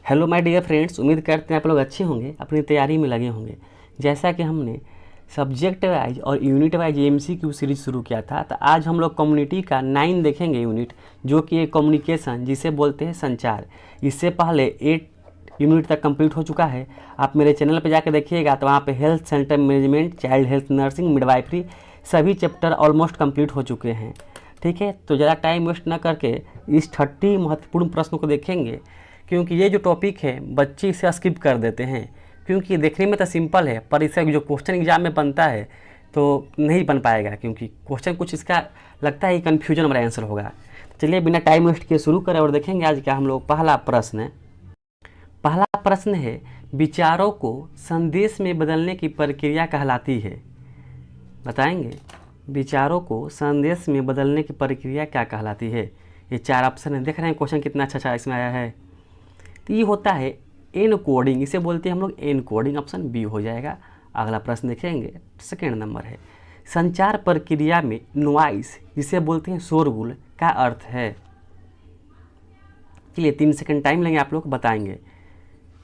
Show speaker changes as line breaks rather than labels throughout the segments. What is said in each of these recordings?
Hello my dear friends, उम्मीद करते हैं आप लोग अच्छे होंगे, अपनी तैयारी में लगे होंगे। जैसा कि हमने सब्जेक्ट वाइज और यूनिट वाइज एमसीक्यू सीरीज शुरू किया था, तो आज हम लोग कम्युनिटी का 9 देखेंगे यूनिट, जो कि है कम्युनिकेशन, जिसे बोलते हैं संचार। इससे पहले 8 यूनिट तक कंप्लीट हो चुका है। आप मेरे चैनल पर जाकर देखिएगा तो वहाँ पे health centre management, child health nursing, midwifery सभी चैप्टर ऑलमोस्ट कंप्लीट हो चुके हैं। ठीक है, तो ज़्यादा टाइम वेस्ट ना करके इस 30 महत्वपूर्ण प्रश्नों को देखेंगे, क्योंकि ये जो टॉपिक है बच्चे इसे स्किप कर देते हैं, क्योंकि ये देखने में तो सिंपल है पर इसका जो क्वेश्चन एग्जाम में बनता है तो नहीं बन पाएगा, क्योंकि क्वेश्चन कुछ इसका लगता है कन्फ्यूजन वाला आंसर होगा। चलिए बिना टाइम वेस्ट किए शुरू करें और देखेंगे आज क्या हम लोग। पहला प्रश्न है, विचारों को संदेश में बदलने की प्रक्रिया कहलाती है। बताएंगे विचारों को संदेश में बदलने की प्रक्रिया क्या कहलाती है। ये 4 ऑप्शन है, देख रहे हैं क्वेश्चन कितना अच्छा इसमें आया है। तो ये होता है एनकोडिंग, इसे बोलते हैं हम लोग एनकोडिंग, ऑप्शन बी हो जाएगा। अगला प्रश्न देखेंगे, सेकेंड नंबर है, संचार प्रक्रिया में नॉइस, जिसे बोलते हैं शोरगुल, का अर्थ है। चलिए 3 सेकंड टाइम लेंगे, आप लोग बताएंगे।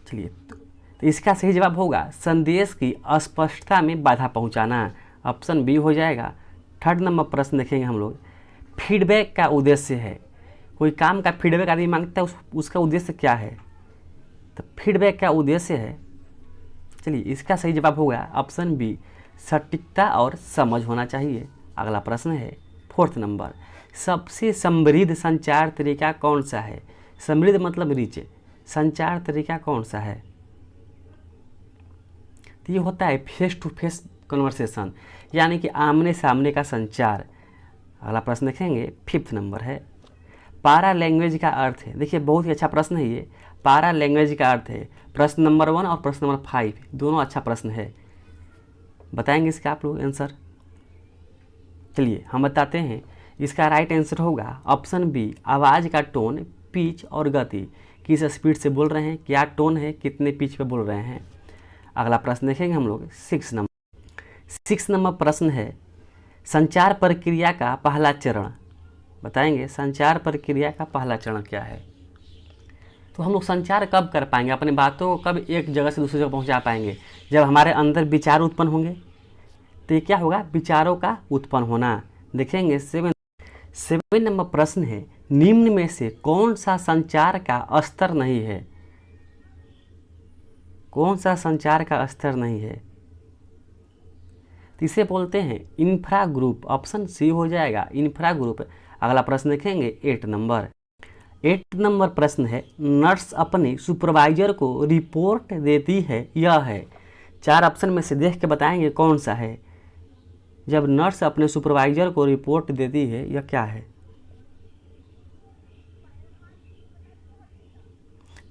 चलिए तो इसका सही जवाब होगा संदेश की अस्पष्टता में बाधा पहुंचाना, ऑप्शन बी हो जाएगा। थर्ड नंबर प्रश्न देखेंगे हम लोग, फीडबैक का उद्देश्य है। कोई काम का फीडबैक आदमी मांगता है, उसका उद्देश्य क्या है, तो फीडबैक का उद्देश्य है। चलिए इसका सही जवाब होगा ऑप्शन बी, सटीकता और समझ होना चाहिए। अगला प्रश्न है फोर्थ नंबर, सबसे समृद्ध संचार तरीका कौन सा है। समृद्ध मतलब रिच, संचार तरीका कौन सा है, तो ये होता है फेस टू फेस कन्वर्सेशन, यानी कि आमने सामने का संचार। अगला प्रश्न देखेंगे, फिफ्थ नंबर है, पारा लैंग्वेज का अर्थ है। देखिए बहुत ही अच्छा प्रश्न है ये, पारा लैंग्वेज का अर्थ है। प्रश्न नंबर 1 और प्रश्न नंबर 5 दोनों अच्छा प्रश्न है, बताएंगे इसका आप लोग आंसर। चलिए हम बताते हैं, इसका राइट आंसर होगा ऑप्शन बी, आवाज़ का टोन, पिच और गति, किस स्पीड से बोल रहे हैं, क्या टोन है, कितने पिच पे बोल रहे हैं। अगला प्रश्न देखेंगे हम लोग, 6 नंबर प्रश्न है, संचार प्रक्रिया का पहला चरण। बताएंगे संचार प्रक्रिया का पहला चरण क्या है। तो हम लोग संचार कब कर पाएंगे, अपनी बातों को कब एक जगह से दूसरी जगह पहुंचा पाएंगे, जब हमारे अंदर विचार उत्पन्न होंगे। तो ये क्या होगा, विचारों का उत्पन्न होना। देखेंगे 7 नंबर प्रश्न है, निम्न में से कौन सा संचार का स्तर नहीं है। कौन सा संचार का स्तर नहीं है, तो इसे बोलते हैं इंफ्रा ग्रुप, ऑप्शन सी हो जाएगा, इंफ्रा ग्रुप। अगला प्रश्न देखेंगे 8 नंबर प्रश्न है, नर्स अपने सुपरवाइजर को रिपोर्ट देती है, यह है। 4 ऑप्शन में से देख के बताएंगे कौन सा है। जब नर्स अपने सुपरवाइजर को रिपोर्ट देती है, यह क्या है,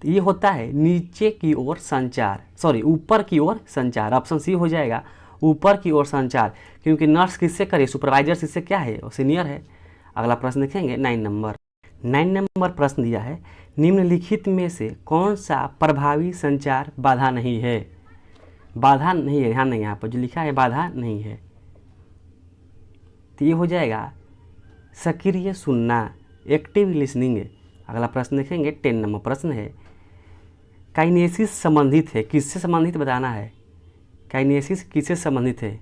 तो ये होता है नीचे की ओर संचार, सॉरी ऊपर की ओर संचार, ऑप्शन सी हो जाएगा, ऊपर की ओर संचार, क्योंकि नर्स किससे करे, सुपरवाइजर किससे क्या है, वो सीनियर है। अगला प्रश्न देखेंगे 9 नंबर प्रश्न दिया है, निम्नलिखित में से कौन सा प्रभावी संचार बाधा नहीं है। बाधा नहीं है, ध्यान नहीं, यहाँ पर जो लिखा है बाधा नहीं है, तो ये हो जाएगा सक्रिय सुनना, एक्टिव लिसनिंग। अगला प्रश्न देखेंगे 10 नंबर प्रश्न है, काइनेसिस संबंधित है, किससे संबंधित बताना है। काइनेसिस किससे संबंधित है,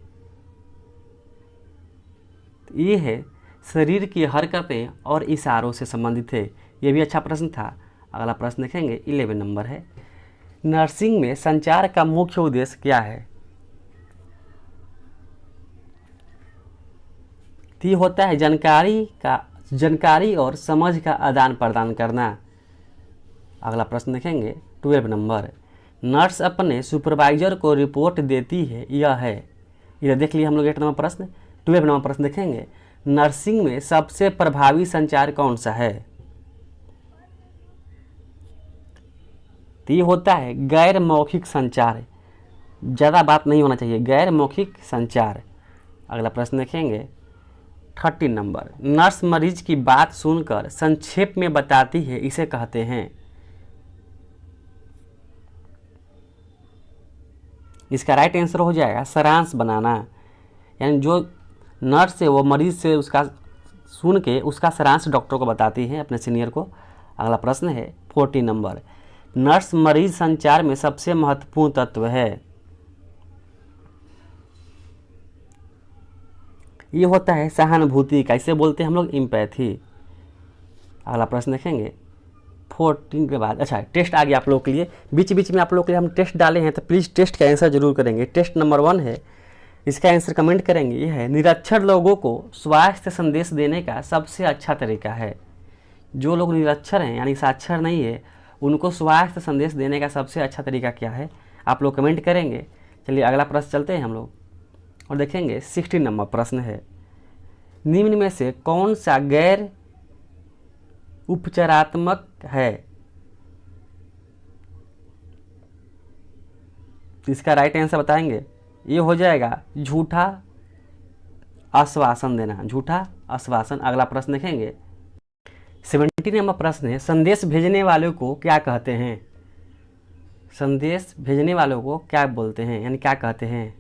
तो ये है शरीर की हरकतें और इशारों से संबंधित है। ये भी अच्छा प्रश्न था। अगला प्रश्न देखेंगे 11 नंबर है, नर्सिंग में संचार का मुख्य उद्देश्य क्या है। तो ये होता है जानकारी और समझ का आदान प्रदान करना। अगला प्रश्न देखेंगे 12 नंबर, नर्स अपने सुपरवाइजर को रिपोर्ट देती है, यह है। यह देख लिए हम लोग 8 नंबर प्रश्न। 12 नंबर प्रश्न देखेंगे, नर्सिंग में सबसे प्रभावी संचार कौन सा है। तो ये होता है गैर मौखिक संचार, ज़्यादा बात नहीं होना चाहिए, गैर मौखिक संचार। अगला प्रश्न देखेंगे 13 नंबर, नर्स मरीज की बात सुनकर संक्षेप में बताती है, इसे कहते हैं। इसका राइट आंसर हो जाएगा सारांश बनाना, यानी जो नर्स है वो मरीज से उसका सुन के उसका सारांश डॉक्टर को बताती है, अपने सीनियर को। अगला प्रश्न है 14 नंबर, नर्स मरीज संचार में सबसे महत्वपूर्ण तत्व है। ये होता है सहानुभूति का, इसे बोलते हैं हम लोग इम्पैथी। अगला प्रश्न देखेंगे 14 के बाद। अच्छा, टेस्ट आ गया आप लोग के लिए, बीच बीच में आप लोग के लिए हम टेस्ट डाले हैं, तो प्लीज़ टेस्ट का आंसर जरूर करेंगे। टेस्ट नंबर 1 है, इसका आंसर कमेंट करेंगे। ये है, निरक्षर लोगों को स्वास्थ्य संदेश देने का सबसे अच्छा तरीका है। जो लोग निरक्षर हैं यानी साक्षर नहीं है, उनको स्वास्थ्य संदेश देने का सबसे अच्छा तरीका क्या है, आप लोग कमेंट करेंगे। चलिए अगला प्रश्न चलते हैं हम लोग और देखेंगे 16 नंबर प्रश्न है, निम्न में से कौन सा गैर उपचारात्मक है। इसका राइट आंसर बताएंगे। ये हो जाएगा झूठा आश्वासन देना, झूठा आश्वासन। अगला प्रश्न देखेंगे 17 नंबर प्रश्न है, संदेश भेजने वालों को क्या कहते हैं। संदेश भेजने वालों को क्या बोलते हैं यानी क्या कहते हैं,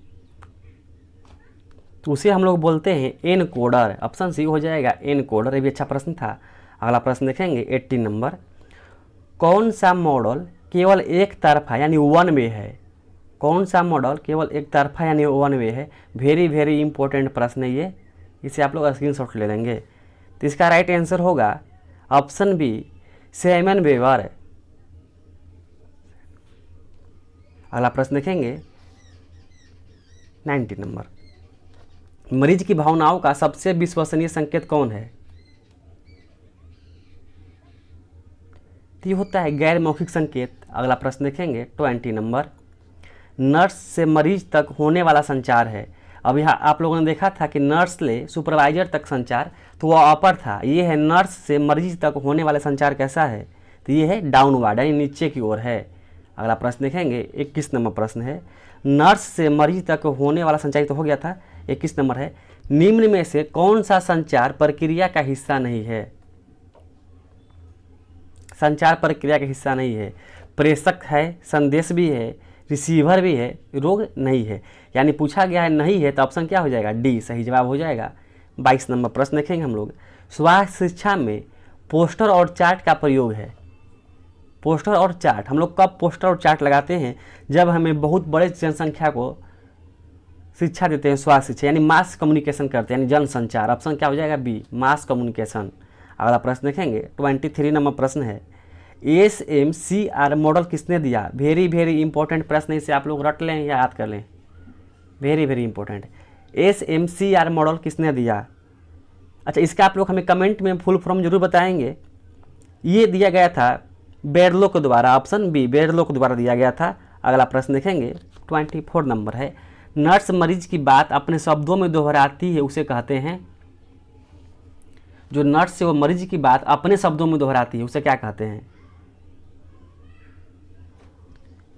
तो उसे हम लोग बोलते हैं एनकोडर। ऑप्शन सी हो जाएगा एनकोडर। ये भी अच्छा प्रश्न था। अगला प्रश्न देखेंगे 18 नंबर, कौन सा मॉडल केवल एक तरफा यानी वन वे है। कौन सा मॉडल केवल एक तरफा यानी वन वे है। वेरी वेरी इंपॉर्टेंट प्रश्न है ये, इसे आप लोग स्क्रीनशॉट ले लेंगे। तो इसका राइट आंसर होगा ऑप्शन बी साइमन वेबर। अगला प्रश्न देखेंगे 19 नंबर, मरीज की भावनाओं का सबसे विश्वसनीय संकेत कौन है। तो ये होता है गैर मौखिक संकेत। अगला प्रश्न देखेंगे 20 नंबर, नर्स से मरीज तक होने वाला संचार है। अब यहाँ आप लोगों ने देखा था कि नर्स से सुपरवाइजर तक संचार, तो वह अपर था। ये है नर्स से मरीज तक होने वाला संचार कैसा है, तो ये है डाउनवर्ड यानी नीचे की ओर है। अगला प्रश्न देखेंगे 21 नंबर प्रश्न है, नर्स से मरीज तक होने वाला संचार तो हो गया था। 21 नंबर है, निम्न में से कौन सा संचार प्रक्रिया का हिस्सा नहीं है। संचार प्रक्रिया का हिस्सा नहीं है। प्रेषक है, संदेश भी है, रिसीवर भी है, रोग नहीं है। यानी पूछा गया है नहीं है, तो ऑप्शन क्या हो जाएगा, डी सही जवाब हो जाएगा। 22 नंबर प्रश्न देखेंगे हम लोग, स्वास्थ्य शिक्षा में पोस्टर और चार्ट का प्रयोग है। पोस्टर और चार्ट, हम लोग कब पोस्टर और चार्ट लगाते हैं, जब हमें बहुत बड़े जनसंख्या को शिक्षा देते हैं, स्वास्थ्य शिक्षा यानी मास कम्युनिकेशन करते हैं यानी जनसंचार। ऑप्शन क्या हो जाएगा, बी मास कम्युनिकेशन। अगला प्रश्न देखेंगे 23 नंबर प्रश्न है, SMCR मॉडल किसने दिया। वेरी वेरी इंपॉर्टेंट प्रश्न, इसे आप लोग रट लें या याद कर लें, very very important. SMCR model किसने दिया। अच्छा, इसका आप लोग हमें कमेंट में फुल फॉर्म जरूर बताएंगे। ये दिया गया था बेरलो के द्वारा, ऑप्शन बी बेरलो के द्वारा दिया गया था। अगला प्रश्न देखेंगे 24 नंबर है, नर्स मरीज की बात अपने शब्दों में दोहराती है उसे कहते हैं। जो नर्स से वो मरीज की बात अपने शब्दों में दोहराती है उसे क्या कहते हैं।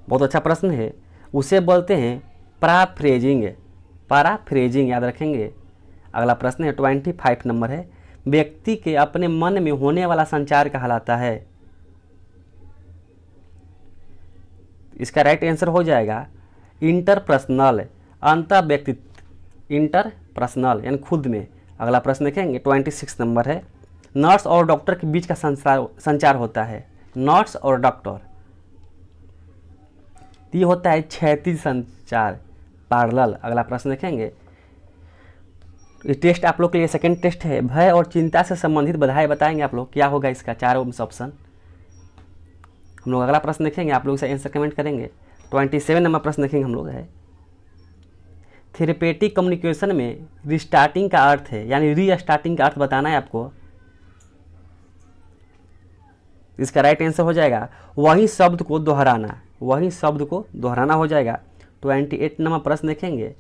बहुत अच्छा प्रश्न है, उसे बोलते हैं पैराफ्रेजिंग। पैराफ्रेजिंग याद रखेंगे। अगला प्रश्न है 25 नंबर है, व्यक्ति के अपने मन में होने वाला संचार कहलाता है। इसका राइट आंसर हो जाएगा इंटरपर्सनल, अंतर व्यक्तित्व, इंटरपर्सनल यानी खुद में। अगला प्रश्न देखेंगे 26 नंबर है, नर्स और डॉक्टर के बीच का संचार होता है। नर्स और डॉक्टर, ये होता है क्षैतिज संचार, पैरेलल। अगला प्रश्न देखेंगे, ये टेस्ट आप लोग के लिए सेकंड टेस्ट है, भय और चिंता से संबंधित बधाई बताएंगे आप लोग, क्या होगा इसका चारों ऑप्शन। हम लोग अगला प्रश्न देखेंगे, आप लोग इसे आंसर कमेंट करेंगे। 27 नंबर प्रश्न देखेंगे हम लोग है, थेरेपेटिक कम्युनिकेशन में रिस्टार्टिंग का अर्थ है यानी रीस्टार्टिंग का अर्थ बताना है आपको। इसका राइट आंसर हो जाएगा वही शब्द को दोहराना, वही शब्द को दोहराना हो जाएगा। 28 नंबर प्रश्न देखेंगे,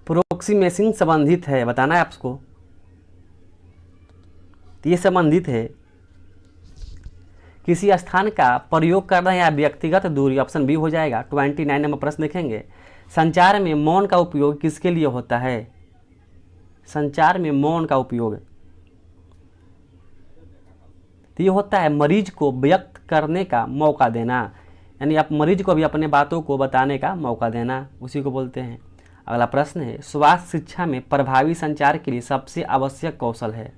प्रोक्सीमेशन संबंधित है बताना है आपको, ये संबंधित है किसी स्थान का प्रयोग करना या व्यक्तिगत दूरी। ऑप्शन बी हो जाएगा। 29 नंबर प्रश्न देखेंगे, संचार में मौन का उपयोग किसके लिए होता है। संचार में मौन का उपयोग तो ये होता है मरीज को व्यक्त करने का मौका देना, यानी आप मरीज को भी अपने बातों को बताने का मौका देना, उसी को बोलते हैं। अगला प्रश्न है, स्वास्थ्य शिक्षा में प्रभावी संचार के लिए सबसे आवश्यक कौशल है।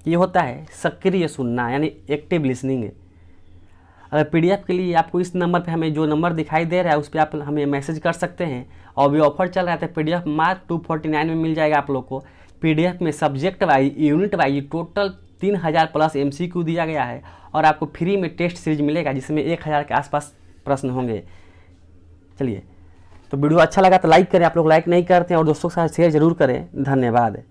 ये होता है सक्रिय सुनना, यानी एक्टिव लिसनिंग। अगर पीडीएफ के लिए आपको इस नंबर पे, हमें जो नंबर दिखाई दे रहा है उस पर आप हमें मैसेज कर सकते हैं। और भी ऑफर चल रहा है, तो पीडीएफ मात्र 249 में मिल जाएगा आप लोग को। पीडीएफ में subject wise, unit wise total 3000 plus MCQ दिया गया है, और आपको फ्री में टेस्ट सीरीज मिलेगा जिसमें 1000 के आसपास प्रश्न होंगे। चलिए, तो वीडियो अच्छा लगा तो लाइक करें, आप लोग लाइक नहीं करते हैं, और दोस्तों के साथ शेयर जरूर करें। धन्यवाद।